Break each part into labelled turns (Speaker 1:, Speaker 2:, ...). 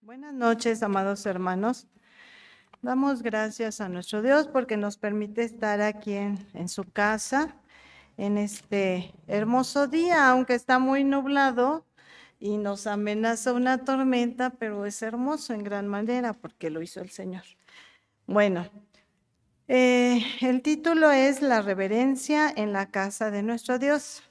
Speaker 1: Buenas noches, amados hermanos. Damos gracias a nuestro Dios porque nos permite estar aquí en su casa en este hermoso día, aunque está muy nublado y nos amenaza una tormenta, pero es hermoso en gran manera porque lo hizo el Señor. Bueno, el título es La reverencia en la casa de nuestro Dios.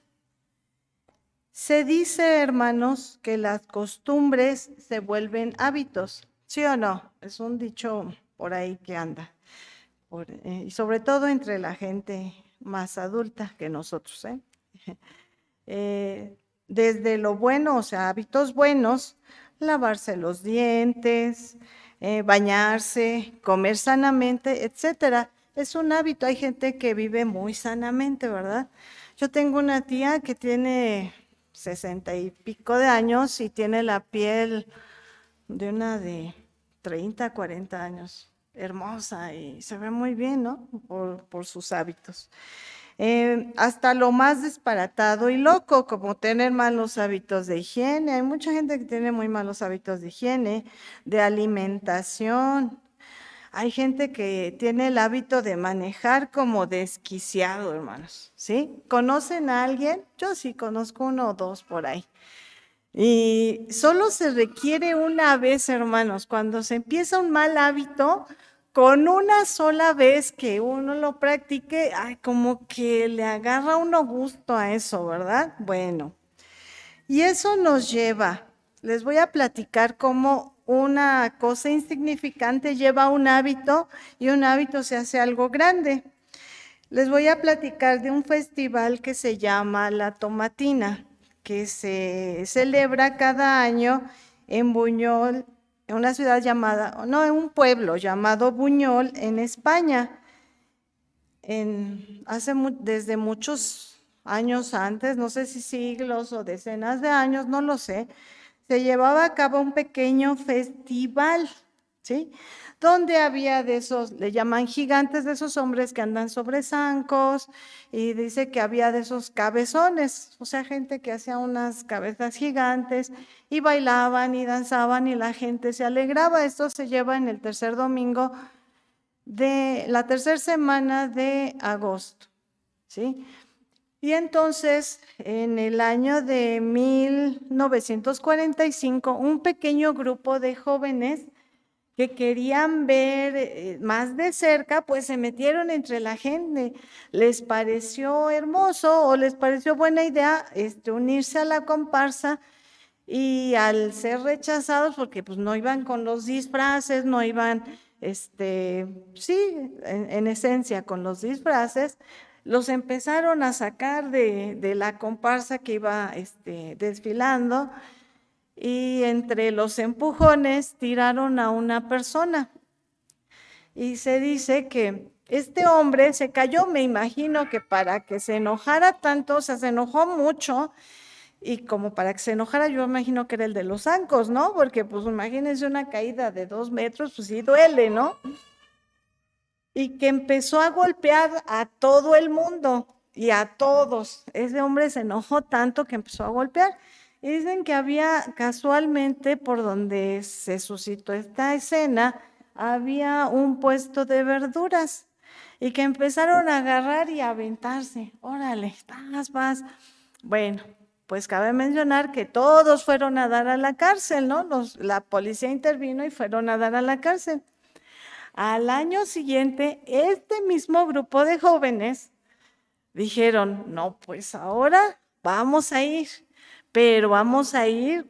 Speaker 1: Se dice, hermanos, que las costumbres se vuelven hábitos, ¿sí o no? Es un dicho por ahí que anda, y sobre todo entre la gente más adulta que nosotros, ¿eh? Desde lo bueno, o sea, hábitos buenos, lavarse los dientes, bañarse, comer sanamente, etcétera. Es un hábito, hay gente que vive muy sanamente, ¿verdad? Yo tengo una tía que tiene 60 y pico de años y tiene la piel de una de 30, 40 años, hermosa y se ve muy bien, ¿no? Por sus hábitos. Hasta lo más disparatado y loco, como tener malos hábitos de higiene. Hay mucha gente que tiene muy malos hábitos de higiene, de alimentación. Hay gente que tiene el hábito de manejar como desquiciado, hermanos, ¿sí? ¿Conocen a alguien? Yo sí conozco uno o dos por ahí. Y solo se requiere una vez, hermanos, cuando se empieza un mal hábito, con una sola vez que uno lo practique, ay, como que le agarra uno gusto a eso, ¿verdad? Bueno, y eso nos lleva, les voy a platicar cómo una cosa insignificante lleva a un hábito y un hábito se hace algo grande. Les voy a platicar de un festival que se llama La Tomatina, que se celebra cada año en Buñol, en una ciudad llamada, no, en un pueblo llamado Buñol, en España. Desde muchos años antes, no sé si siglos o decenas de años, no lo sé, se llevaba a cabo un pequeño festival, ¿sí? Donde había de esos, le llaman gigantes, de esos hombres que andan sobre zancos, y dice que había de esos cabezones, o sea, gente que hacía unas cabezas gigantes, y bailaban y danzaban, y la gente se alegraba. Esto se lleva en el tercer domingo de la tercera semana de agosto, ¿sí? Y entonces, en el año de 1945, un pequeño grupo de jóvenes que querían ver más de cerca, pues se metieron entre la gente. Les pareció hermoso o les pareció buena idea unirse a la comparsa, y al ser rechazados, porque pues no iban con los disfraces, no iban, sí, en esencia con los disfraces, los empezaron a sacar de la comparsa que iba desfilando, y entre los empujones tiraron a una persona. Y se dice que este hombre se cayó, me imagino que para que se enojara tanto, o sea, se enojó mucho, y como para que se enojara, yo imagino que era el de los zancos, ¿no? Porque pues imagínense una caída de 2 metros, pues sí duele, ¿no? Y que empezó a golpear a todo el mundo y a todos. Ese hombre se enojó tanto que empezó a golpear. Y dicen que había casualmente, por donde se suscitó esta escena, había un puesto de verduras, y que empezaron a agarrar y a aventarse. Órale, vas. Bueno, pues cabe mencionar que todos fueron a dar a la cárcel, ¿no? La policía intervino y fueron a dar a la cárcel. Al año siguiente, este mismo grupo de jóvenes dijeron, no, pues ahora vamos a ir, pero vamos a ir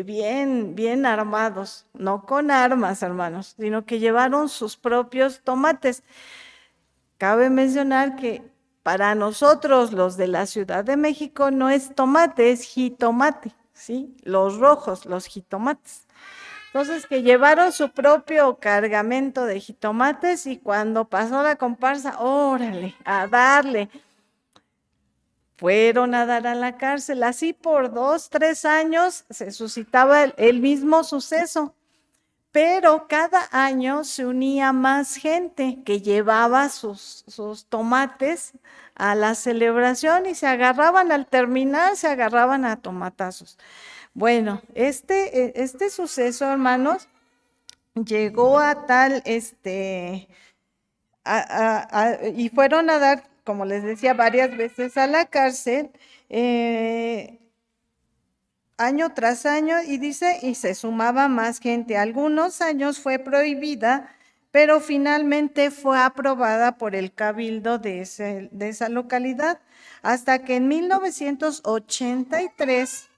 Speaker 1: bien armados, no con armas, hermanos, sino que llevaron sus propios tomates. Cabe mencionar que para nosotros, los de la Ciudad de México, no es tomate, es jitomate, ¿sí? Los rojos, los jitomates. Entonces, que llevaron su propio cargamento de jitomates, y cuando pasó la comparsa, órale, a darle. Fueron a dar a la cárcel. Así por 2, 3 años se suscitaba el mismo suceso. pero cada año se unía más gente que llevaba sus tomates a la celebración y se agarraban al terminar, se agarraban a tomatazos. Bueno, este suceso, hermanos, llegó a tal, y fueron a dar, como les decía, varias veces a la cárcel, año tras año, y dice, y se sumaba más gente. Algunos años fue prohibida, pero finalmente fue aprobada por el cabildo de esa localidad, hasta que en 1983,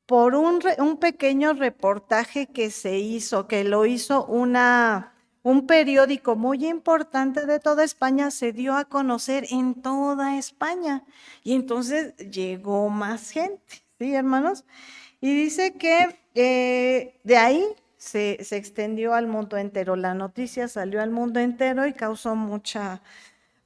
Speaker 1: por un pequeño reportaje que se hizo, que lo hizo un periódico muy importante de toda España, se dio a conocer en toda España. Y entonces llegó más gente, ¿sí, hermanos? Y dice que de ahí se extendió al mundo entero. La noticia salió al mundo entero y causó mucha,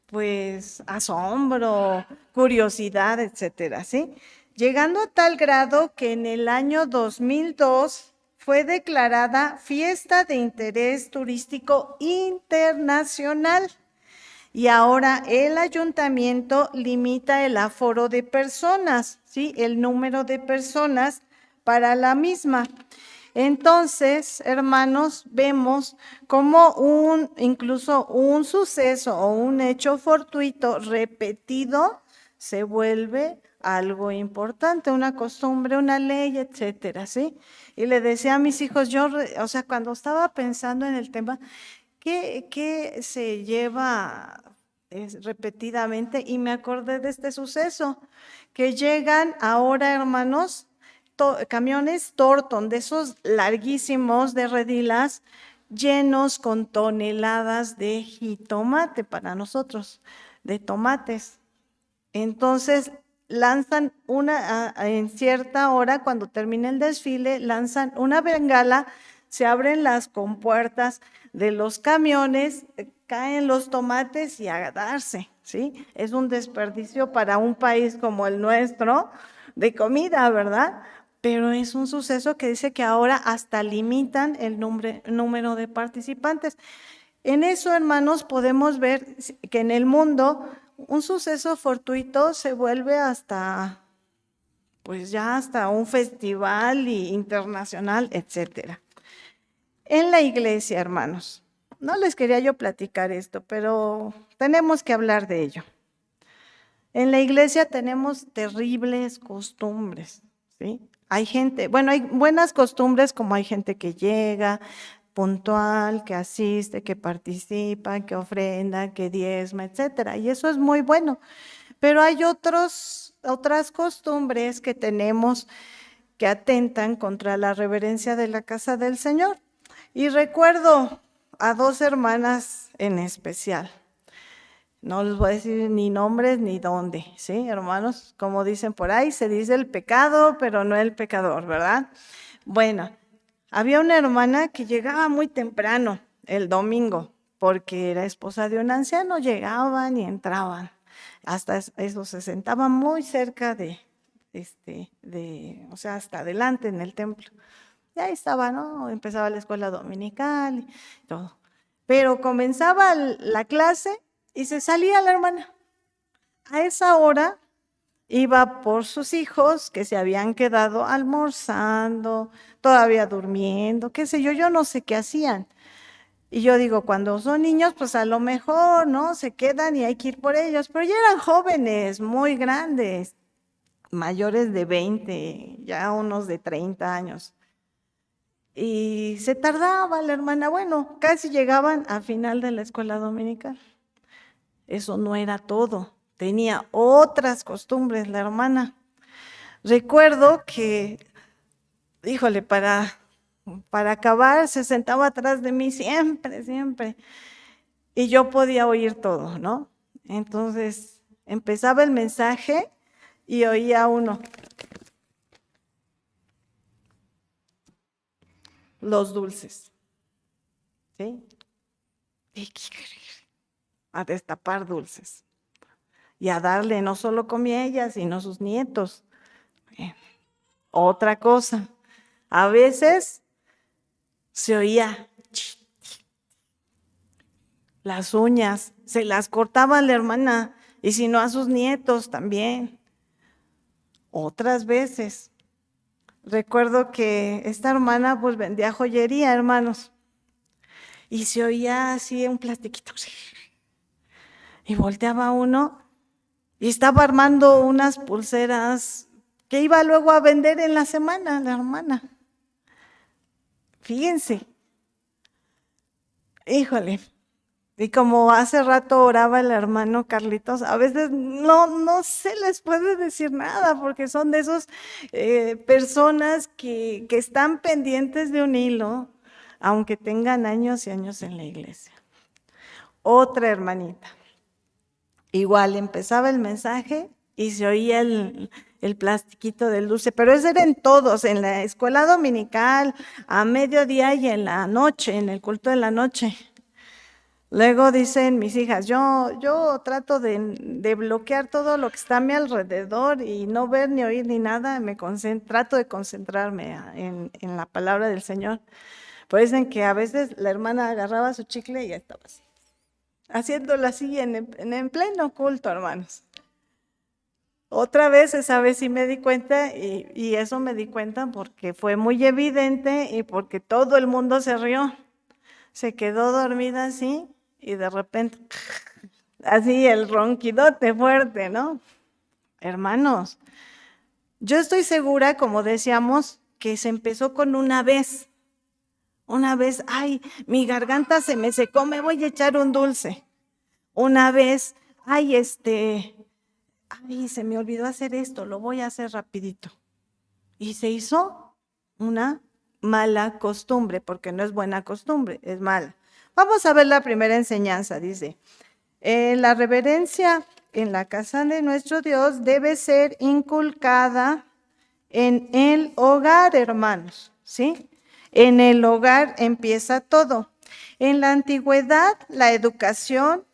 Speaker 1: pues, asombro, curiosidad, etcétera, ¿sí? Llegando a tal grado que en el año 2002 fue declarada Fiesta de Interés Turístico Internacional. Y ahora el ayuntamiento limita el aforo de personas, ¿sí? El número de personas para la misma. Entonces, hermanos, vemos como incluso un suceso o un hecho fortuito repetido se vuelve algo importante, una costumbre, una ley, etcétera, ¿sí? Y le decía a mis hijos, o sea, cuando estaba pensando en el tema, ¿qué se lleva repetidamente? Y me acordé de este suceso, que llegan ahora, hermanos, camiones Torton, de esos larguísimos de redilas, llenos con toneladas de jitomate para nosotros, de tomates. Entonces, lanzan en cierta hora, cuando termine el desfile, lanzan una bengala, se abren las compuertas de los camiones, caen los tomates y a darse, ¿sí? Es un desperdicio para un país como el nuestro de comida, ¿verdad? Pero es un suceso que dice que ahora hasta limitan el número de participantes. En eso, hermanos, podemos ver que en el mundo un suceso fortuito se vuelve hasta, pues ya hasta un festival internacional, etcétera. En la iglesia, hermanos, no les quería yo platicar esto, pero tenemos que hablar de ello. En la iglesia tenemos terribles costumbres, ¿sí? Hay gente, bueno, hay buenas costumbres, como hay gente que llega puntual, que asiste, que participa, que ofrenda, que diezma, etcétera. Y eso es muy bueno. Pero hay otras costumbres que tenemos que atentan contra la reverencia de la casa del Señor. Y recuerdo a dos hermanas en especial. No les voy a decir ni nombres ni dónde, ¿sí, hermanos? Como dicen por ahí, se dice el pecado, pero no el pecador, ¿verdad? Bueno, había una hermana que llegaba muy temprano el domingo, porque era esposa de un anciano, llegaban y entraban. Hasta eso se sentaba muy cerca o sea, hasta adelante en el templo. Y ahí estaba, ¿no? Empezaba la escuela dominical y todo. Pero comenzaba la clase y se salía la hermana. A esa hora iba por sus hijos que se habían quedado almorzando, todavía durmiendo, qué sé yo, yo no sé qué hacían. Y yo digo, cuando son niños, pues a lo mejor, ¿no? Se quedan y hay que ir por ellos, pero ya eran jóvenes, muy grandes, mayores de 20, ya unos de 30 años. Y se tardaba la hermana, bueno, casi llegaban al final de la escuela dominical. Eso no era todo, tenía otras costumbres la hermana. Recuerdo que, híjole, para acabar se sentaba atrás de mí siempre, siempre. Y yo podía oír todo, ¿no? Entonces empezaba el mensaje y oía uno, los dulces, ¿sí? A destapar dulces y a darle, no solo comía ella, sino sus nietos. Otra cosa, a veces se oía las uñas, se las cortaba la hermana, y si no a sus nietos también. Otras veces, recuerdo que esta hermana pues vendía joyería, hermanos, y se oía así un plastiquito, y volteaba uno, y estaba armando unas pulseras que iba luego a vender en la semana, la hermana. Fíjense, híjole. Y como hace rato oraba el hermano Carlitos, a veces no se les puede decir nada porque son de esos personas que están pendientes de un hilo, aunque tengan años y años en la iglesia. Otra hermanita, igual empezaba el mensaje y se oía el plastiquito del dulce, pero eso era en todos, en la escuela dominical, a mediodía y en la noche, en el culto de la noche. Luego dicen mis hijas, yo trato de bloquear todo lo que está a mi alrededor y no ver ni oír ni nada, trato de concentrarme en la palabra del Señor. Pues dicen que a veces la hermana agarraba su chicle y ya estaba así, haciéndolo así en pleno culto, hermanos. Otra vez, esa vez sí me di cuenta y eso me di cuenta porque fue muy evidente y porque todo el mundo se rió. Se quedó dormida así y de repente, así el ronquidote fuerte, ¿no? Hermanos, yo estoy segura, como decíamos, que se empezó con una vez, ay, mi garganta se me secó, me voy a echar un dulce. Una vez, ay, se me olvidó hacer esto, lo voy a hacer rapidito. Y se hizo una mala costumbre, porque no es buena costumbre, es mala. Vamos a ver la primera enseñanza, dice, la reverencia en la casa de nuestro Dios debe ser inculcada en el hogar, hermanos, ¿sí? En el hogar empieza todo. En la antigüedad, la educación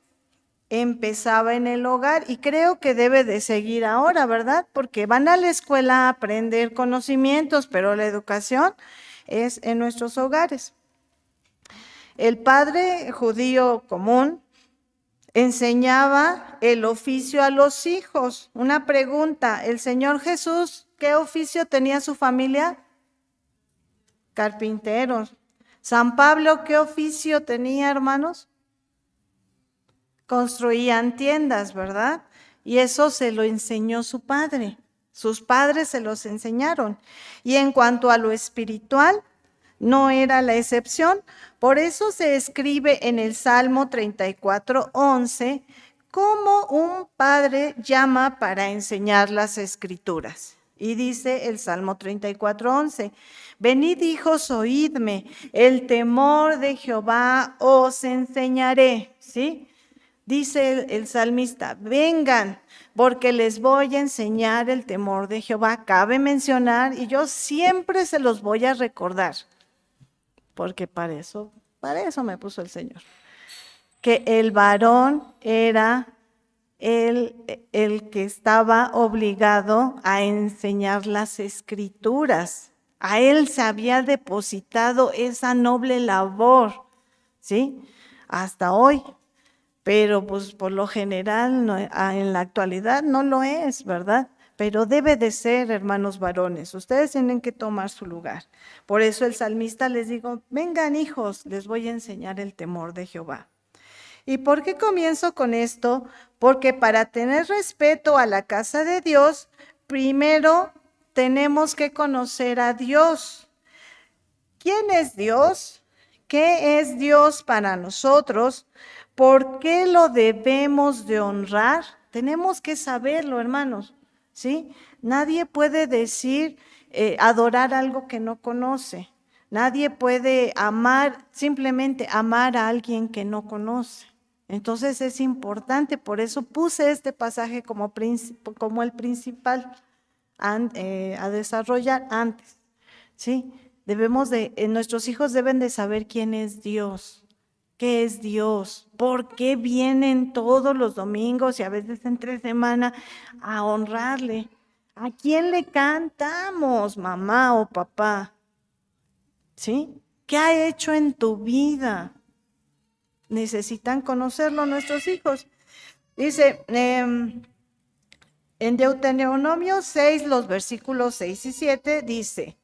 Speaker 1: empezaba en el hogar y creo que debe de seguir ahora, ¿verdad? Porque van a la escuela a aprender conocimientos, pero la educación es en nuestros hogares. El padre judío común enseñaba el oficio a los hijos. Una pregunta, ¿el Señor Jesús qué oficio tenía su familia? Carpinteros. ¿San Pablo qué oficio tenía, hermanos? Construían tiendas, ¿verdad? Y eso se lo enseñó su padre. Sus padres se los enseñaron. Y en cuanto a lo espiritual, no era la excepción. Por eso se escribe en el Salmo 34:11, cómo un padre llama para enseñar las escrituras. Y dice el Salmo 34:11, venid hijos, oídme, el temor de Jehová os enseñaré, ¿sí? Dice el salmista, vengan, porque les voy a enseñar el temor de Jehová. Cabe mencionar, y yo siempre se los voy a recordar, porque para eso me puso el Señor, que el varón era el que estaba obligado a enseñar las escrituras. A él se había depositado esa noble labor, ¿sí? Hasta hoy. Pero pues por lo general en la actualidad no lo es, ¿verdad? Pero debe de ser, hermanos varones, ustedes tienen que tomar su lugar. Por eso el salmista les digo, vengan hijos, les voy a enseñar el temor de Jehová. ¿Y por qué comienzo con esto? Porque para tener respeto a la casa de Dios, primero tenemos que conocer a Dios. ¿Quién es Dios? ¿Qué es Dios para nosotros? ¿Por qué lo debemos de honrar? Tenemos que saberlo, hermanos, ¿sí? Nadie puede decir, adorar algo que no conoce. Nadie puede amar, simplemente amar a alguien que no conoce. Entonces es importante, por eso puse este pasaje como el principal a desarrollar antes, ¿sí? Nuestros hijos deben de saber quién es Dios. ¿Qué es Dios? ¿Por qué vienen todos los domingos y a veces entre semana a honrarle? ¿A quién le cantamos, mamá o papá? ¿Sí? ¿Qué ha hecho en tu vida? Necesitan conocerlo nuestros hijos. Dice, en Deuteronomio 6, los versículos 6 y 7, dice,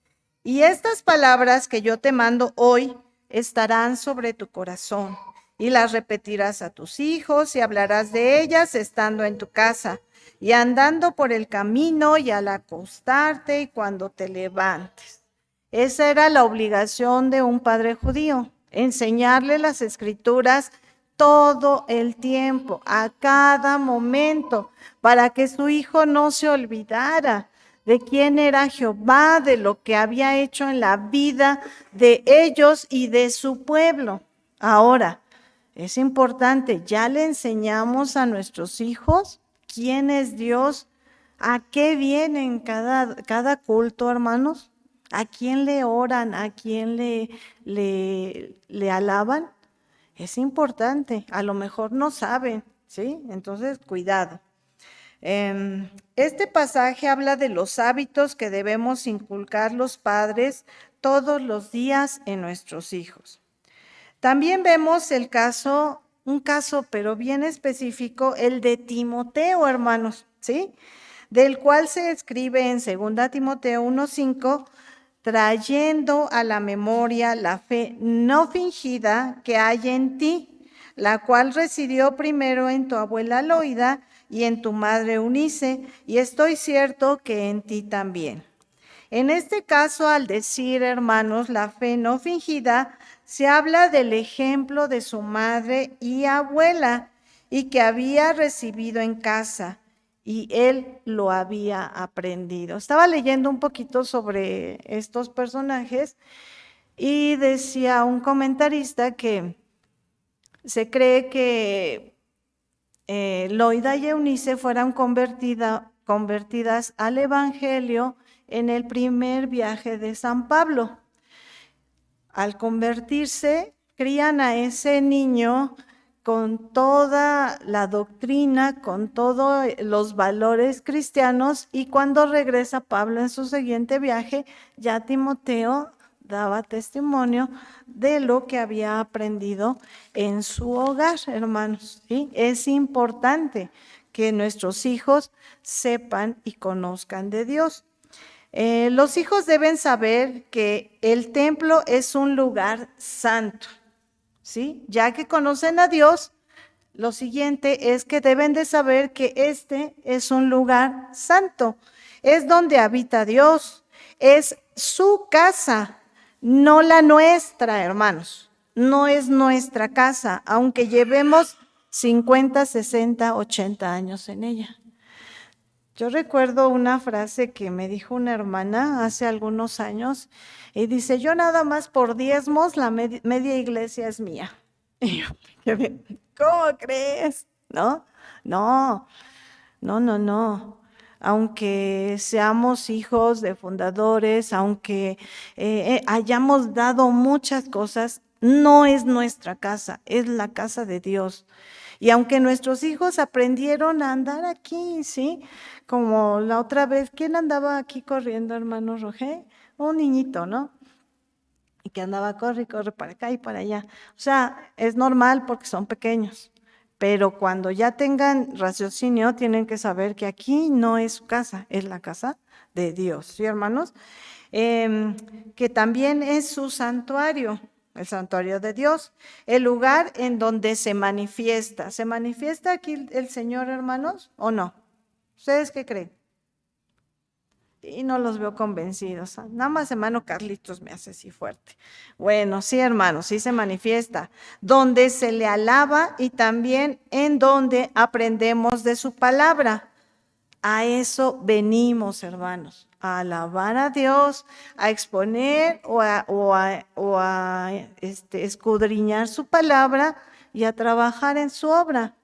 Speaker 1: y estas palabras que yo te mando hoy estarán sobre tu corazón, y las repetirás a tus hijos y hablarás de ellas estando en tu casa, y andando por el camino y al acostarte y cuando te levantes. Esa era la obligación de un padre judío, enseñarle las escrituras todo el tiempo, a cada momento, para que su hijo no se olvidara de quién era Jehová, de lo que había hecho en la vida de ellos y de su pueblo. Ahora, es importante, ya le enseñamos a nuestros hijos quién es Dios, a qué vienen cada culto, hermanos, a quién le oran, a quién le alaban. Es importante, a lo mejor no saben, ¿sí? Entonces, cuidado. Este pasaje habla de los hábitos que debemos inculcar los padres todos los días en nuestros hijos. También vemos un caso, pero bien específico, el de Timoteo, hermanos, ¿sí? Del cual se escribe en 2 Timoteo 1:5, trayendo a la memoria la fe no fingida que hay en ti, la cual residió primero en tu abuela Loida y en tu madre Eunice, y estoy cierto que en ti también. En este caso, al decir, hermanos, la fe no fingida, se habla del ejemplo de su madre y abuela y que había recibido en casa y él lo había aprendido. Estaba leyendo un poquito sobre estos personajes y decía un comentarista que se cree que Loida y Eunice fueran convertidas al Evangelio en el primer viaje de San Pablo. Al convertirse, crían a ese niño con toda la doctrina, con todos los valores cristianos, y cuando regresa Pablo en su siguiente viaje, ya Timoteo daba testimonio de lo que había aprendido en su hogar, hermanos, ¿sí? Es importante que nuestros hijos sepan y conozcan de Dios. Los hijos deben saber que el templo es un lugar santo, ¿sí? Ya que conocen a Dios, lo siguiente es que deben de saber que este es un lugar santo, es donde habita Dios, es su casa, no la nuestra, hermanos, no es nuestra casa, aunque llevemos 50, 60, 80 años en ella. Yo recuerdo una frase que me dijo una hermana hace algunos años y dice, yo nada más por diezmos la media iglesia es mía. Y yo, ¿cómo crees? ¿No? No, no, no, no. Aunque seamos hijos de fundadores, aunque hayamos dado muchas cosas, no es nuestra casa, es la casa de Dios. Y aunque nuestros hijos aprendieron a andar aquí, ¿sí? Como la otra vez, ¿quién andaba aquí corriendo, hermano Roger? Un niñito, ¿no? Y que andaba, corre para acá y para allá. O sea, es normal porque son pequeños. Pero cuando ya tengan raciocinio, tienen que saber que aquí no es su casa, es la casa de Dios, ¿sí, hermanos? Que también es su santuario, el santuario de Dios, el lugar en donde se manifiesta. ¿Se manifiesta aquí el Señor, hermanos, o no? ¿Ustedes qué creen? Y no los veo convencidos. Nada más hermano Carlitos me hace así fuerte. Bueno, sí, hermanos, sí se manifiesta. Donde se le alaba y también en donde aprendemos de su palabra. A eso venimos, hermanos, a alabar a Dios, a exponer o a escudriñar su palabra y a trabajar en su obra.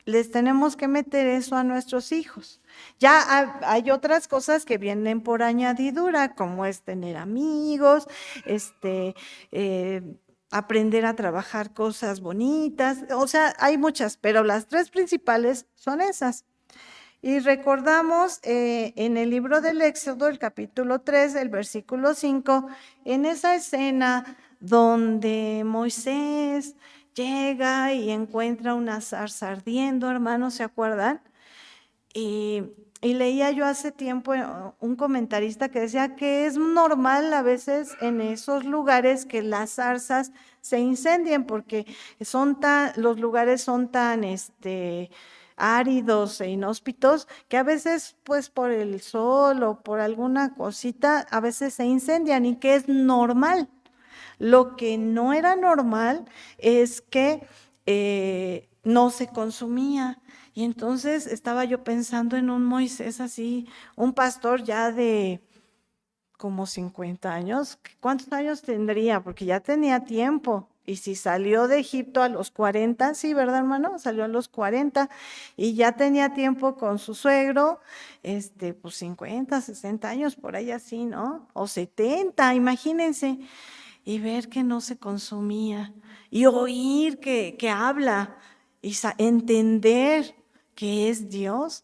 Speaker 1: Les tenemos que meter eso a nuestros hijos. Ya hay otras cosas que vienen por añadidura, como es tener amigos, aprender a trabajar cosas bonitas, o sea, hay muchas, pero las tres principales son esas. Y recordamos en el libro del Éxodo, el capítulo 3, el versículo 5, en esa escena donde Moisés llega y encuentra una zarza ardiendo, hermanos, ¿se acuerdan? Y leía yo hace tiempo un comentarista que decía que es normal a veces en esos lugares que las zarzas se incendien porque los lugares son tan áridos e inhóspitos que a veces pues por el sol o por alguna cosita a veces se incendian y que es normal. Lo que no era normal es que no se consumía. Y entonces estaba yo pensando en un Moisés así, un pastor ya de como 50 años. ¿Cuántos años tendría? Porque ya tenía tiempo. Y si salió de Egipto a los 40, sí, ¿verdad, hermano? Salió a los 40 y ya tenía tiempo con su suegro, pues 50, 60 años, por ahí así, ¿no? O 70, imagínense. Y ver que no se consumía, y oír que habla, y entender que es Dios.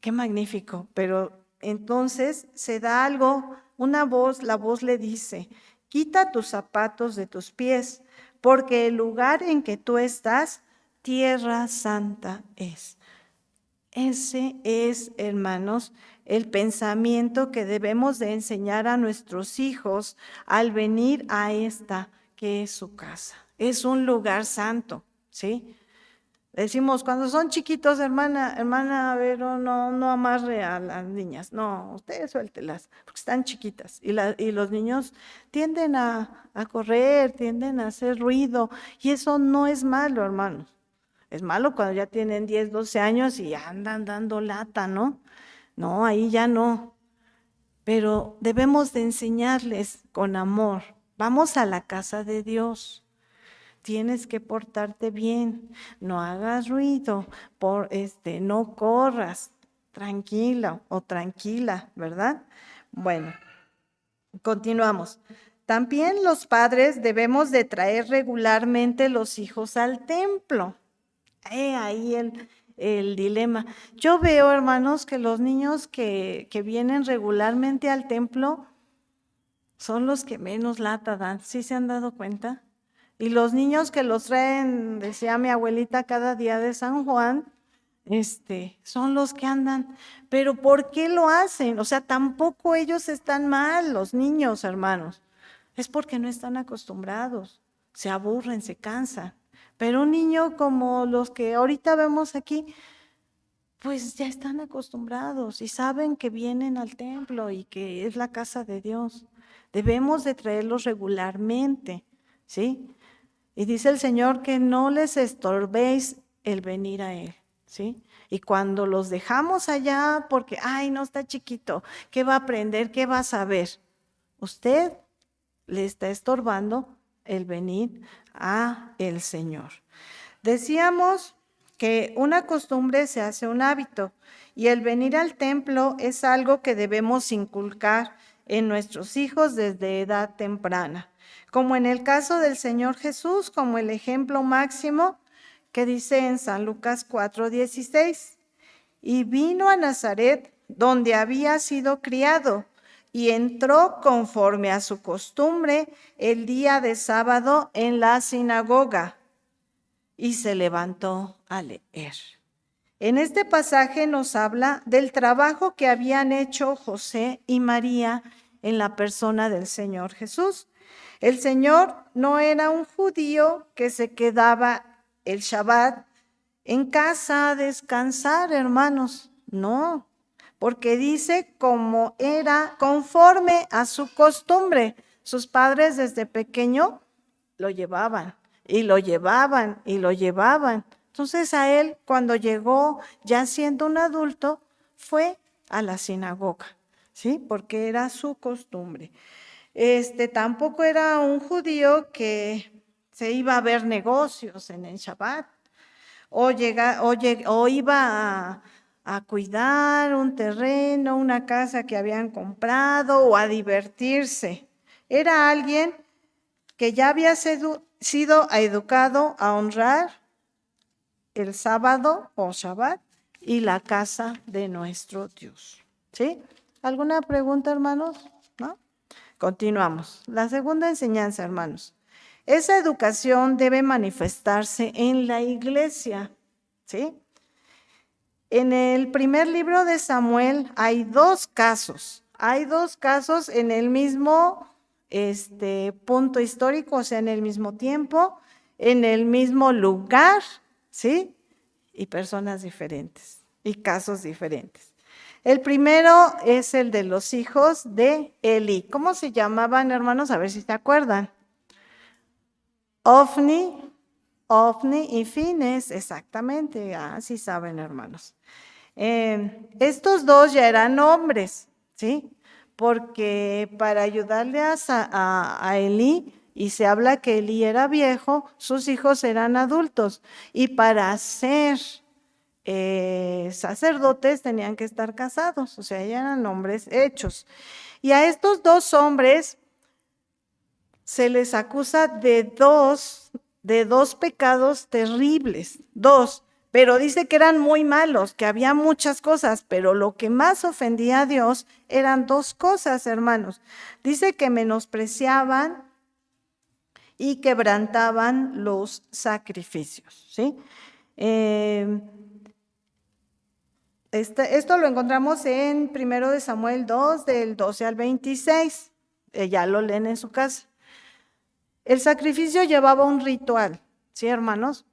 Speaker 1: Qué magnífico. Pero entonces se da algo, una voz, la voz le dice: quita tus zapatos de tus pies, porque el lugar en que tú estás, tierra santa es. Ese es, hermanos, el pensamiento que debemos de enseñar a nuestros hijos al venir a esta que es su casa. Es un lugar santo, ¿sí? Decimos, cuando son chiquitos, hermana, a ver, no amarre a las niñas. No, ustedes suéltelas, porque están chiquitas. Y los niños tienden a correr, tienden a hacer ruido. Y eso no es malo, hermanos. Es malo cuando ya tienen 10, 12 años y andan dando lata, ¿no? No, ahí ya no. Pero debemos de enseñarles con amor. Vamos a la casa de Dios. Tienes que portarte bien, no hagas ruido, no corras, tranquila o tranquila, ¿verdad? Bueno, continuamos. También los padres debemos de traer regularmente los hijos al templo. Ahí el dilema. Yo veo, hermanos, que los niños que vienen regularmente al templo son los que menos lata dan. ¿Sí se han dado cuenta? Y los niños que los traen, decía mi abuelita, cada día de San Juan, son los que andan. Pero ¿por qué lo hacen? O sea, tampoco ellos están mal, los niños, hermanos. Es porque no están acostumbrados, se aburren, se cansan. Pero un niño como los que ahorita vemos aquí, pues ya están acostumbrados y saben que vienen al templo y que es la casa de Dios. Debemos de traerlos regularmente, ¿sí? Y dice el Señor que no les estorbéis el venir a Él, ¿sí? Y cuando los dejamos allá porque, ay, no está chiquito, ¿qué va a aprender? ¿Qué va a saber? Usted le está estorbando el venir a el Señor. Decíamos que una costumbre se hace un hábito y el venir al templo es algo que debemos inculcar en nuestros hijos desde edad temprana, como en el caso del Señor Jesús, como el ejemplo máximo que dice en San Lucas 4:16, y vino a Nazaret donde había sido criado y entró conforme a su costumbre el día de sábado en la sinagoga y se levantó a leer. En este pasaje nos habla del trabajo que habían hecho José y María en la persona del Señor Jesús. El Señor no era un judío que se quedaba el Shabbat en casa a descansar, hermanos. No, porque dice como era conforme a su costumbre. Sus padres desde pequeño lo llevaban y lo llevaban y lo llevaban. Entonces a él, cuando llegó ya siendo un adulto, fue a la sinagoga, ¿sí? Porque era su costumbre. Tampoco era un judío que se iba a ver negocios en el Shabbat o iba a cuidar un terreno, una casa que habían comprado o a divertirse. Era alguien que ya había sido educado a honrar el sábado o Shabbat y la casa de nuestro Dios. ¿Sí? ¿Alguna pregunta, hermanos? ¿No? Continuamos. La segunda enseñanza, hermanos. Esa educación debe manifestarse en la iglesia, ¿sí? En el primer libro de Samuel hay dos casos. Hay dos casos en el mismo punto histórico, o sea, en el mismo tiempo, en el mismo lugar, ¿sí? Y personas diferentes y casos diferentes. El primero es el de los hijos de Eli. ¿Cómo se llamaban, hermanos? A ver si se acuerdan. Ofni y Fines, exactamente. Sí saben, hermanos. Estos dos ya eran hombres, ¿sí? Porque para ayudarle a Elí, y se habla que Elí era viejo, sus hijos eran adultos, y para ser sacerdotes tenían que estar casados, o sea, ya eran hombres hechos. Y a estos dos hombres se les acusa de dos pecados terribles, dos. Pero dice que eran muy malos, que había muchas cosas, pero lo que más ofendía a Dios eran dos cosas, hermanos. Dice que menospreciaban y quebrantaban los sacrificios, ¿sí? Esto lo encontramos en 1 Samuel 2, del 12 al 26. Ya lo leen en su casa. El sacrificio llevaba un ritual, ¿sí, hermanos?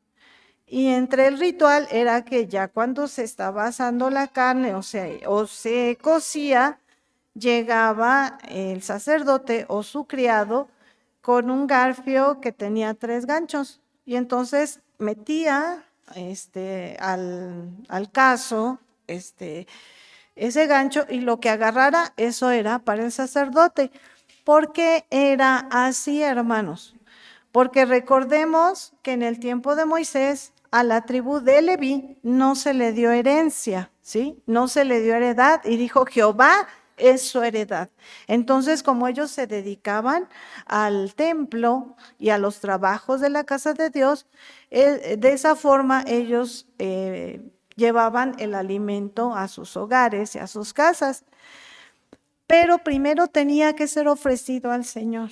Speaker 1: Y entre el ritual era que ya cuando se estaba asando la carne o se cocía, llegaba el sacerdote o su criado con un garfio que tenía 3 ganchos. Y entonces metía al caso ese gancho, y lo que agarrara, eso era para el sacerdote. ¿Por qué era así, hermanos? Porque recordemos que en el tiempo de Moisés, a la tribu de Leví no se le dio herencia, ¿sí? No se le dio heredad, y dijo: Jehová es su heredad. Entonces, como ellos se dedicaban al templo y a los trabajos de la casa de Dios, de esa forma ellos llevaban el alimento a sus hogares y a sus casas. Pero primero tenía que ser ofrecido al Señor.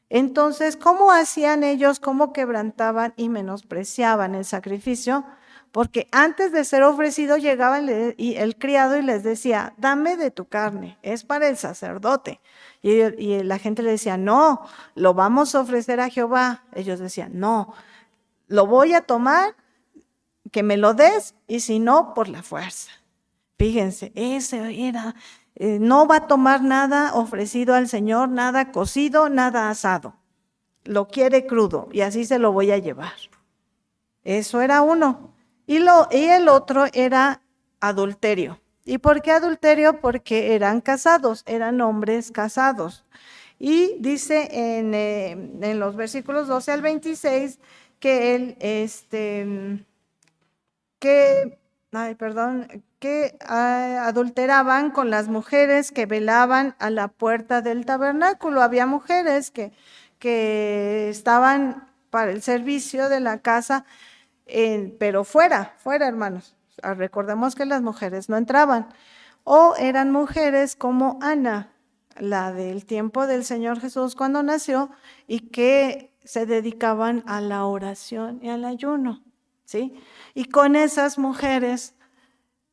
Speaker 1: Entonces, ¿cómo hacían ellos? ¿Cómo quebrantaban y menospreciaban el sacrificio? Porque antes de ser ofrecido llegaba el criado y les decía: dame de tu carne, es para el sacerdote. Y la gente le decía: no, lo vamos a ofrecer a Jehová. Ellos decían: no, lo voy a tomar, que me lo des, y si no, por la fuerza. Fíjense, ese era, no va a tomar nada ofrecido al Señor, nada cocido, nada asado. Lo quiere crudo, y así se lo voy a llevar. Eso era uno. Y el otro era adulterio. ¿Y por qué adulterio? Porque eran casados, eran hombres casados. Y dice en los versículos 12 al 26 que adulteraban con las mujeres que velaban a la puerta del tabernáculo. Había mujeres que estaban para el servicio de la casa, pero fuera, hermanos. Recordemos que las mujeres no entraban. O eran mujeres como Ana, la del tiempo del Señor Jesús cuando nació, y que se dedicaban a la oración y al ayuno, ¿sí? Y con esas mujeres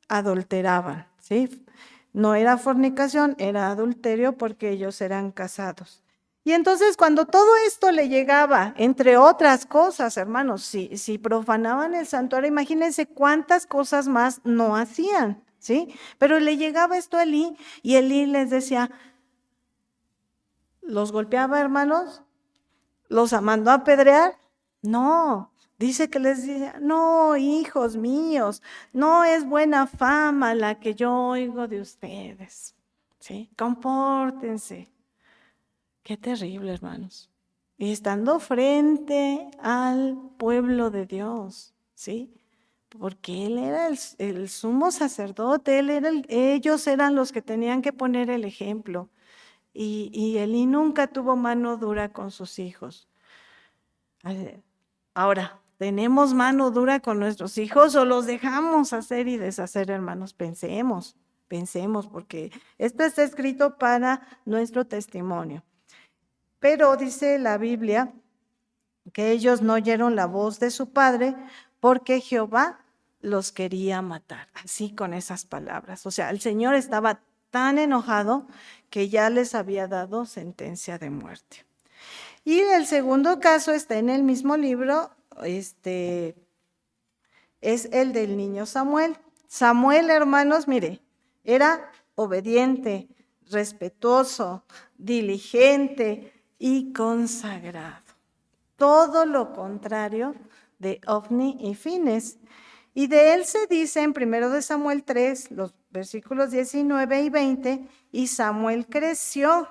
Speaker 1: adulteraban, ¿sí? No era fornicación, era adulterio, porque ellos eran casados. Y entonces, cuando todo esto le llegaba, entre otras cosas, hermanos, si profanaban el santuario, imagínense cuántas cosas más no hacían, ¿sí? Pero le llegaba esto a Elí, y Elí les decía, ¿los golpeaba, hermanos? ¿Los mandó a apedrear? No. Dice que les decía: no, hijos míos, no es buena fama la que yo oigo de ustedes, ¿sí? Compórtense. Qué terrible, hermanos. Y estando frente al pueblo de Dios, ¿sí? Porque él era el sumo sacerdote, ellos eran los que tenían que poner el ejemplo. Y Elí nunca tuvo mano dura con sus hijos. Ahora, ¿tenemos mano dura con nuestros hijos o los dejamos hacer y deshacer, hermanos? Pensemos pensemos, porque esto está escrito para nuestro testimonio. Pero dice la Biblia que ellos no oyeron la voz de su padre porque Jehová los quería matar, así con esas palabras. O sea, el Señor estaba tan enojado que ya les había dado sentencia de muerte. Y el segundo caso está en el mismo libro, es el del niño Samuel. Samuel, hermanos, mire, era obediente, respetuoso, diligente y consagrado. Todo lo contrario de Ofni y Fines. Y de él se dice en 1 Samuel 3, los versículos 19 y 20, y Samuel creció,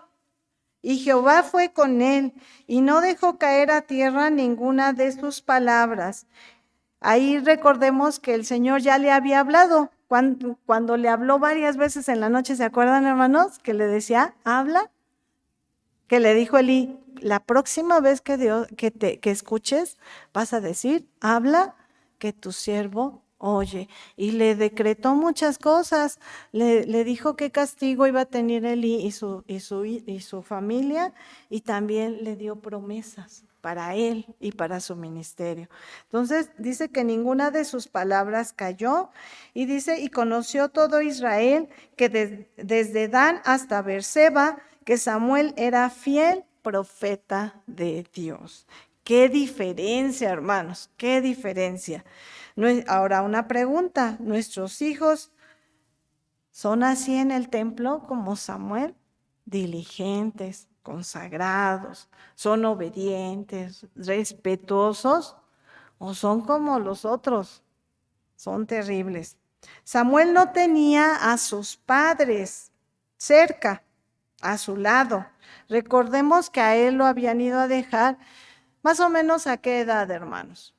Speaker 1: y Jehová fue con él, y no dejó caer a tierra ninguna de sus palabras. Ahí recordemos que el Señor ya le había hablado, cuando le habló varias veces en la noche, ¿se acuerdan, hermanos? Que le decía, habla, que le dijo Elí, la próxima vez que escuches, vas a decir, habla, que tu siervo oye. Y le decretó muchas cosas, le dijo qué castigo iba a tener Elí y su familia, y también le dio promesas para él y para su ministerio. Entonces dice que ninguna de sus palabras cayó, y dice, y conoció todo Israel que desde Dan hasta Beerseba, que Samuel era fiel profeta de Dios. Qué diferencia, hermanos, qué diferencia. Ahora una pregunta, ¿nuestros hijos son así en el templo como Samuel? Diligentes, consagrados, son obedientes, respetuosos, ¿o son como los otros? Son terribles. Samuel no tenía a sus padres cerca, a su lado. Recordemos que a él lo habían ido a dejar más o menos ¿a qué edad, hermanos?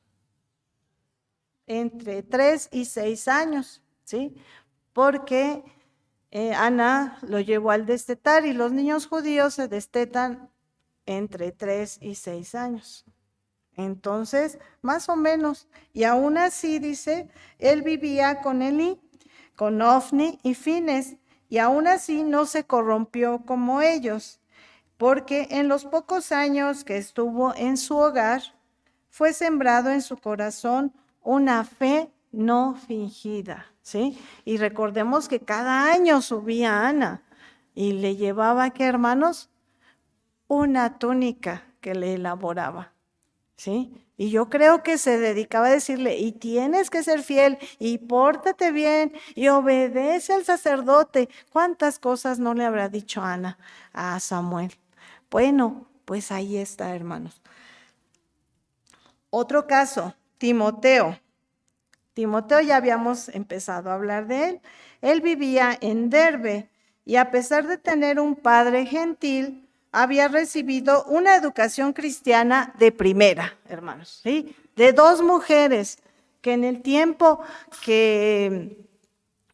Speaker 1: Entre 3 y 6 años, ¿sí? Porque Ana lo llevó al destetar, y los niños judíos se destetan entre 3 y 6 años. Entonces, más o menos, y aún así dice, él vivía con Elí, con Ofni y Fines, y aún así no se corrompió como ellos, porque en los pocos años que estuvo en su hogar, fue sembrado en su corazón una fe no fingida, ¿sí? Y recordemos que cada año subía Ana y le llevaba, ¿qué, hermanos? Una túnica que le elaboraba, ¿sí? Y yo creo que se dedicaba a decirle, y tienes que ser fiel, y pórtate bien, y obedece al sacerdote. ¿Cuántas cosas no le habrá dicho Ana a Samuel? Bueno, pues ahí está, hermanos. Otro caso, Timoteo. Timoteo ya habíamos empezado a hablar de él. Él vivía en Derbe, y a pesar de tener un padre gentil, había recibido una educación cristiana de primera, hermanos, ¿sí? De 2 mujeres que en el tiempo que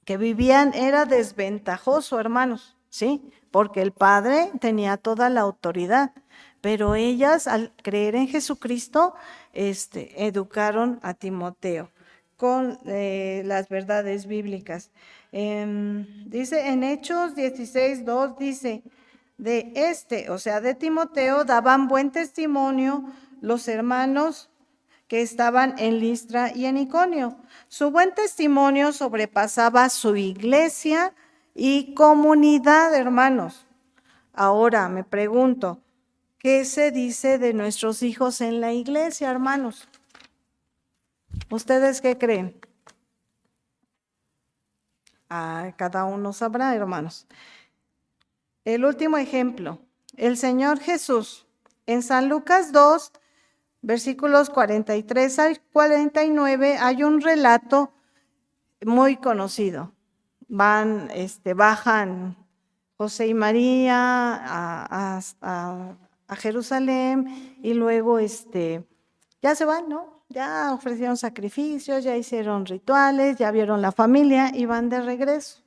Speaker 1: vivían era desventajoso, hermanos, ¿sí? Porque el padre tenía toda la autoridad, pero ellas, al creer en Jesucristo, educaron a Timoteo con las verdades bíblicas. Dice en Hechos 16:2, dice, o sea, de Timoteo daban buen testimonio los hermanos que estaban en Listra y en Iconio. Su buen testimonio sobrepasaba su iglesia y comunidad, hermanos. Ahora me pregunto, ¿qué se dice de nuestros hijos en la iglesia, hermanos? ¿Ustedes qué creen? Cada uno sabrá, hermanos. El último ejemplo, el Señor Jesús. En San Lucas 2, versículos 43 al 49, hay un relato muy conocido. Bajan José y María a Jerusalén, y luego ya se van, ¿no? Ya ofrecieron sacrificios, ya hicieron rituales, ya vieron la familia y van de regreso.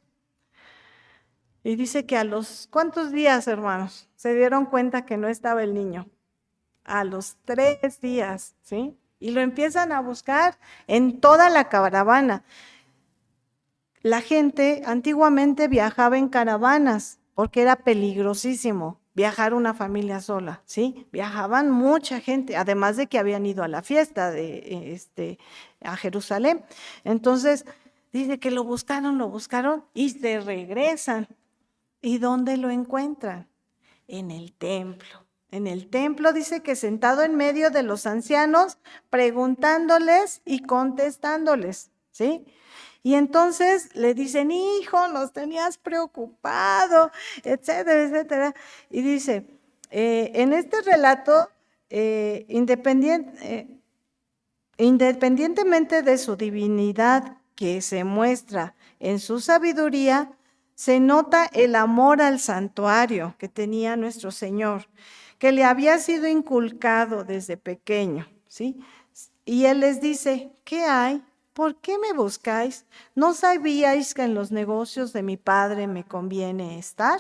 Speaker 1: Y dice que a los ¿cuántos días, hermanos? Se dieron cuenta que no estaba el niño. A los 3 días, ¿sí? Y lo empiezan a buscar en toda la caravana. la gente antiguamente viajaba en caravanas porque era peligrosísimo viajar una familia sola, ¿sí? Viajaban mucha gente, además de que habían ido a la fiesta a Jerusalén. Entonces, dice que lo buscaron y se regresan. ¿Y dónde lo encuentran? En el templo. En el templo dice que sentado en medio de los ancianos, preguntándoles y contestándoles, ¿sí? Y entonces le dicen, hijo, nos tenías preocupado, etcétera, etcétera. Y dice, en este relato, independientemente de su divinidad que se muestra en su sabiduría, se nota el amor al santuario que tenía nuestro Señor, que le había sido inculcado desde pequeño, ¿sí? Y Él les dice, ¿qué hay? ¿Por qué me buscáis? ¿No sabíais que en los negocios de mi Padre me conviene estar?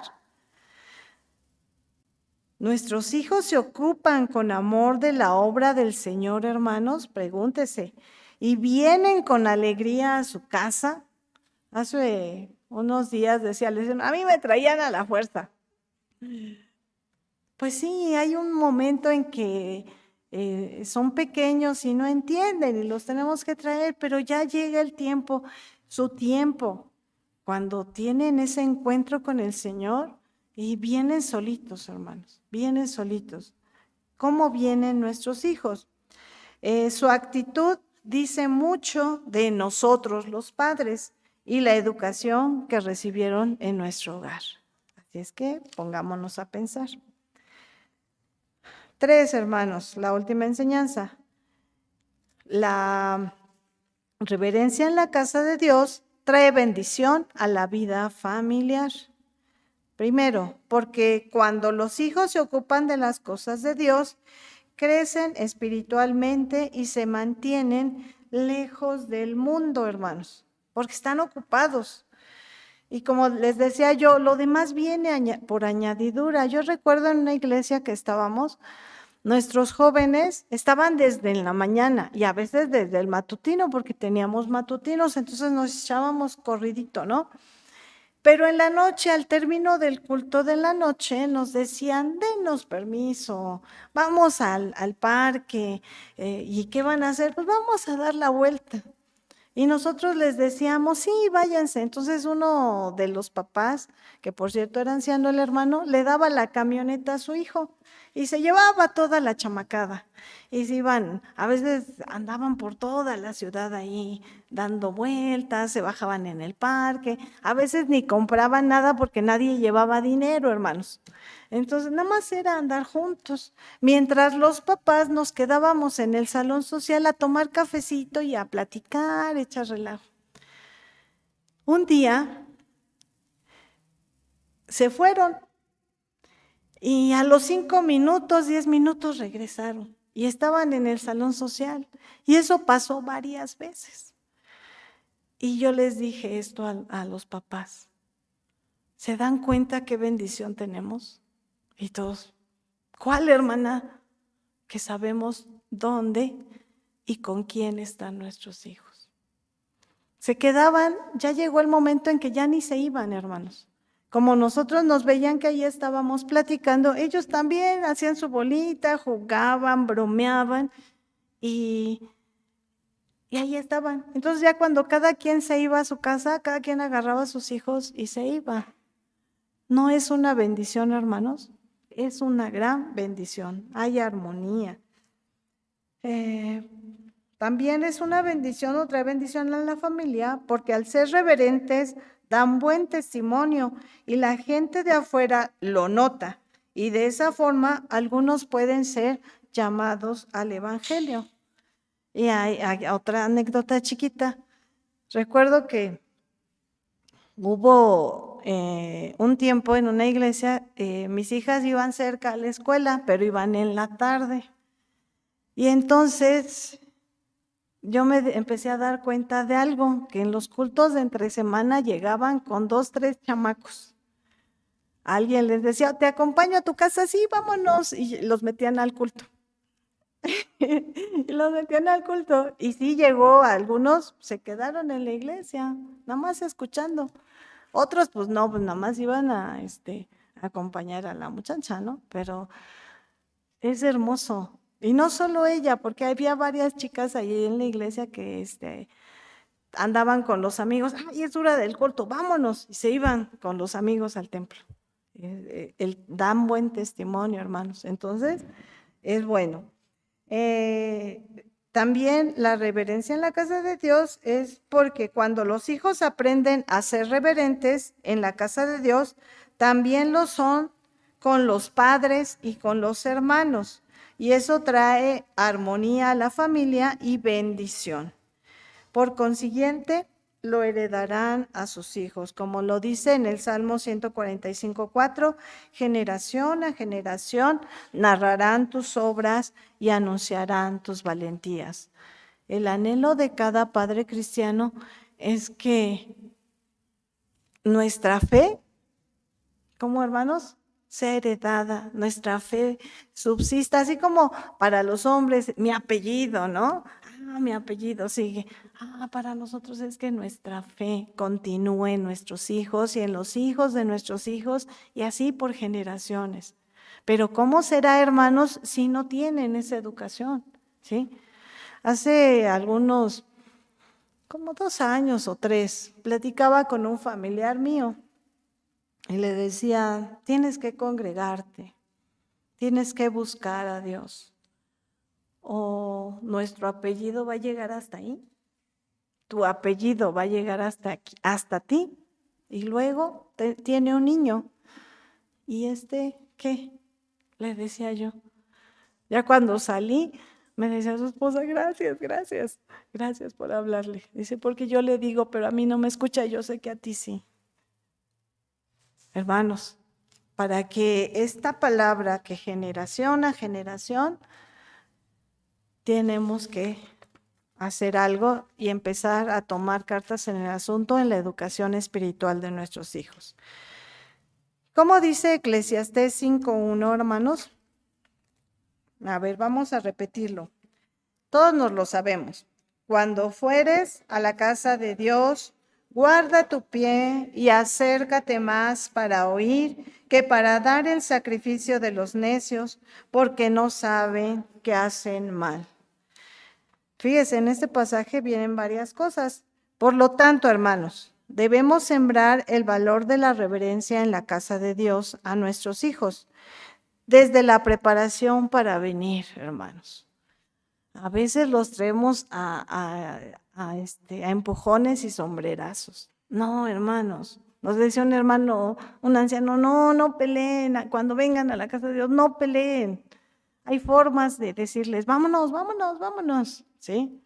Speaker 1: ¿Nuestros hijos se ocupan con amor de la obra del Señor, hermanos? Pregúntese. ¿Y vienen con alegría a su casa? Hace unos días decía, les decía, a mí me traían a la fuerza. Pues sí, hay un momento en que son pequeños y no entienden y los tenemos que traer, pero ya llega el tiempo, su tiempo, cuando tienen ese encuentro con el Señor y vienen solitos, hermanos, vienen solitos. ¿Cómo vienen nuestros hijos? Su actitud dice mucho de nosotros los padres y la educación que recibieron en nuestro hogar. Así es que pongámonos a pensar. 3, hermanos, la última enseñanza. La reverencia en la casa de Dios trae bendición a la vida familiar. Primero, porque cuando los hijos se ocupan de las cosas de Dios, crecen espiritualmente y se mantienen lejos del mundo, hermanos, porque están ocupados. Y como les decía yo, lo demás viene por añadidura. Yo recuerdo en una iglesia que estábamos, nuestros jóvenes estaban desde la mañana y a veces desde el matutino, porque teníamos matutinos, entonces nos echábamos corridito, ¿no? Pero en la noche, al término del culto de la noche, nos decían, denos permiso, vamos al parque. ¿Y qué van a hacer? Pues vamos a dar la vuelta. Y nosotros les decíamos, sí, váyanse. Entonces uno de los papás, que por cierto era anciano el hermano, le daba la camioneta a su hijo y se llevaba toda la chamacada. Y se iban, a veces andaban por toda la ciudad ahí dando vueltas, se bajaban en el parque, a veces ni compraban nada porque nadie llevaba dinero, hermanos. Entonces nada más era andar juntos, mientras los papás nos quedábamos en el salón social a tomar cafecito y a platicar, echar relajo. Un día se fueron y a los 5 minutos, 10 minutos regresaron y estaban en el salón social. Y eso pasó varias veces. Y yo les dije esto a los papás. ¿Se dan cuenta qué bendición tenemos? Y todos, ¿cuál, hermana? Que sabemos dónde y con quién están nuestros hijos. Se quedaban, ya llegó el momento en que ya ni se iban, hermanos. Como nosotros nos veían que ahí estábamos platicando, ellos también hacían su bolita, jugaban, bromeaban y ahí estaban. Entonces ya cuando cada quien se iba a su casa, cada quien agarraba a sus hijos y se iba. ¿No es una bendición, hermanos? Es una gran bendición. Hay armonía. También es una bendición, otra bendición en la familia, porque al ser reverentes dan buen testimonio y la gente de afuera lo nota. Y de esa forma algunos pueden ser llamados al evangelio. Y hay otra anécdota chiquita. Recuerdo que hubo un tiempo en una iglesia, mis hijas iban cerca a la escuela, pero iban en la tarde. Y entonces yo me empecé a dar cuenta de algo, que en los cultos de entre semana llegaban con 2, 3 chamacos. Alguien les decía, te acompaño a tu casa, sí, vámonos, y los metían al culto. Y los metían al culto. Y sí llegó, algunos se quedaron en la iglesia, nada más escuchando. Otros, pues no, pues nada más iban a acompañar a la muchacha, ¿no? Pero es hermoso. Y no solo ella, porque había varias chicas ahí en la iglesia que andaban con los amigos. ¡Ay, es hora del culto! ¡Vámonos! Y se iban con los amigos al templo. Dan buen testimonio, hermanos. Entonces, es bueno. Eh, También la reverencia en la casa de Dios es porque cuando los hijos aprenden a ser reverentes en la casa de Dios, también lo son con los padres y con los hermanos. Y eso trae armonía a la familia y bendición. Por consiguiente, lo heredarán a sus hijos, como lo dice en el Salmo 145:4, generación a generación narrarán tus obras y anunciarán tus valentías. El anhelo de cada padre cristiano es que nuestra fe, como hermanos, sea heredada, nuestra fe subsista, así como para los hombres, mi apellido, ¿no? Mi apellido sigue. Para nosotros es que nuestra fe continúe en nuestros hijos y en los hijos de nuestros hijos y así por generaciones. Pero ¿cómo será, hermanos, si no tienen esa educación? ¿Sí? Hace algunos, como 2 años o 3, platicaba con un familiar mío y le decía, tienes que congregarte, tienes que buscar a Dios. ¿O nuestro apellido va a llegar hasta ahí? Tu apellido va a llegar hasta aquí, hasta ti. Y luego tiene un niño. ¿Y qué? Le decía yo. Ya cuando salí, me decía su esposa, gracias por hablarle. Dice, porque yo le digo, pero a mí no me escucha, yo sé que a ti sí. Hermanos, para que esta palabra que generación a generación, tenemos que hacer algo y empezar a tomar cartas en el asunto en la educación espiritual de nuestros hijos. ¿Cómo dice Eclesiastés 5:1, hermanos? A ver, vamos a repetirlo. Todos nos lo sabemos. Cuando fueres a la casa de Dios, guarda tu pie y acércate más para oír que para dar el sacrificio de los necios, porque no saben que hacen mal. Fíjense, en este pasaje vienen varias cosas. Por lo tanto, hermanos, debemos sembrar el valor de la reverencia en la casa de Dios a nuestros hijos, desde la preparación para venir, hermanos. A veces los traemos a empujones y sombrerazos. No, hermanos. Nos decía un hermano, un anciano, no peleen. Cuando vengan a la casa de Dios, no peleen. Hay formas de decirles, vámonos, ¿sí?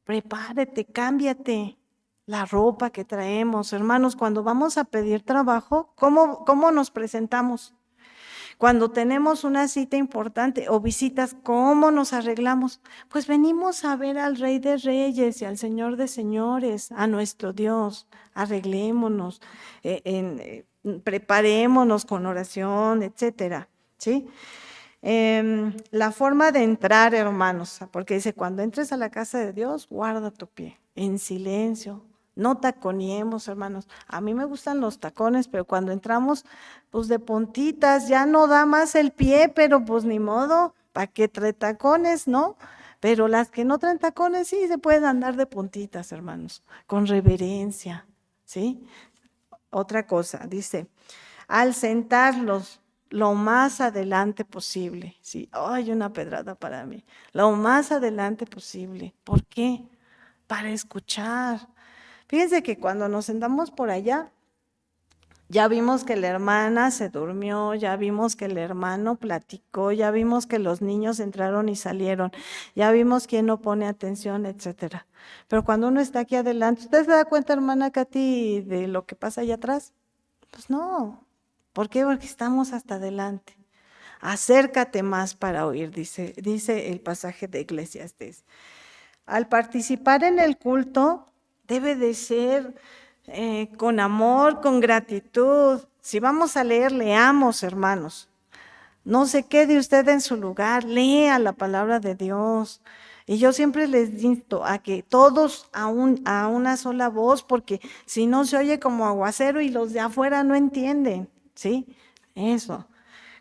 Speaker 1: Prepárate, cámbiate la ropa que traemos. Hermanos, cuando vamos a pedir trabajo, ¿cómo nos presentamos? Cuando tenemos una cita importante o visitas, ¿cómo nos arreglamos? Pues venimos a ver al Rey de Reyes y al Señor de Señores, a nuestro Dios. Arreglémonos, preparémonos con oración, etcétera, ¿sí? La forma de entrar, hermanos, porque dice, cuando entres a la casa de Dios, guarda tu pie, en silencio, no taconiemos, hermanos. A mí me gustan los tacones, pero cuando entramos, pues de puntitas, ya no da más el pie, pero pues ni modo, ¿para qué trae tacones, no? Pero las que no traen tacones, sí, se pueden andar de puntitas, hermanos, con reverencia, ¿sí? Otra cosa, dice, al sentarlos, lo más adelante posible. Sí, hay una pedrada para mí. Lo más adelante posible. ¿Por qué? Para escuchar. Fíjense que cuando nos sentamos por allá, ya vimos que la hermana se durmió, ya vimos que el hermano platicó, ya vimos que los niños entraron y salieron, ya vimos quién no pone atención, etcétera. Pero cuando uno está aquí adelante, ¿usted se da cuenta, hermana Katy, de lo que pasa allá atrás? Pues no. ¿Por qué? Porque estamos hasta adelante. Acércate más para oír, dice el pasaje de Eclesiastés. Al participar en el culto, debe de ser con amor, con gratitud. Si vamos a leer, leamos, hermanos. No se quede usted en su lugar, lea la palabra de Dios. Y yo siempre les insto a que todos a una sola voz, porque si no se oye como aguacero y los de afuera no entienden, ¿sí? Eso.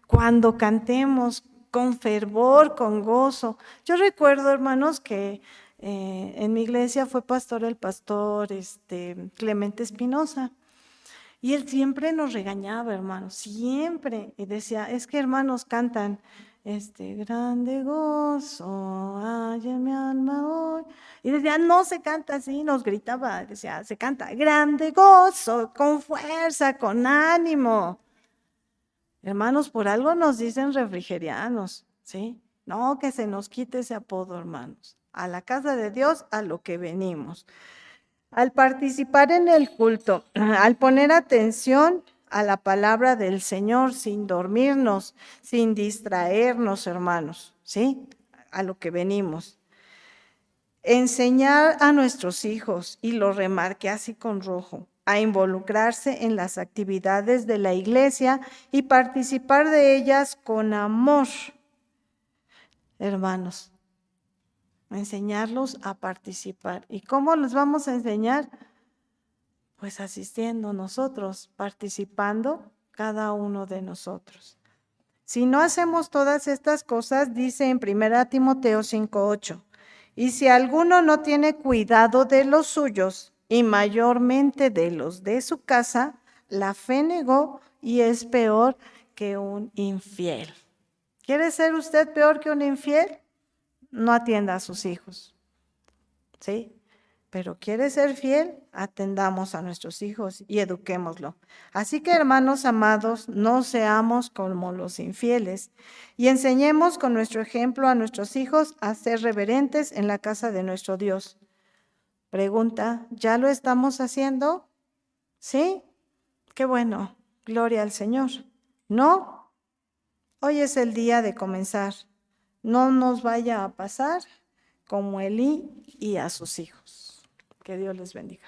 Speaker 1: Cuando cantemos con fervor, con gozo. Yo recuerdo, hermanos, que en mi iglesia fue pastor el pastor Clemente Espinosa. Y él siempre nos regañaba, hermanos, siempre. Y decía, es que hermanos cantan, grande gozo hay en mi alma hoy. Y decía, no se canta así, nos gritaba, decía, se canta, grande gozo, con fuerza, con ánimo. Hermanos, por algo nos dicen refrigerianos, ¿sí? No, que se nos quite ese apodo, hermanos. A la casa de Dios, a lo que venimos. Al participar en el culto, al poner atención a la palabra del Señor sin dormirnos, sin distraernos, hermanos, ¿sí? A lo que venimos. Enseñar a nuestros hijos, y lo remarqué así con rojo, a involucrarse en las actividades de la iglesia y participar de ellas con amor, hermanos. Enseñarlos a participar. ¿Y cómo los vamos a enseñar? Pues asistiendo nosotros, participando cada uno de nosotros. Si no hacemos todas estas cosas, dice en 1 Timoteo 5:8, y si alguno no tiene cuidado de los suyos, y mayormente de los de su casa, la fe negó y es peor que un infiel. ¿Quiere ser usted peor que un infiel? No atienda a sus hijos, ¿sí? Pero quiere ser fiel, atendamos a nuestros hijos y eduquémoslo. Así que, hermanos amados, no seamos como los infieles y enseñemos con nuestro ejemplo a nuestros hijos a ser reverentes en la casa de nuestro Dios. Pregunta, ¿ya lo estamos haciendo? ¿Sí? Qué bueno, gloria al Señor. ¿No? Hoy es el día de comenzar. No nos vaya a pasar como Elí y a sus hijos. Que Dios les bendiga.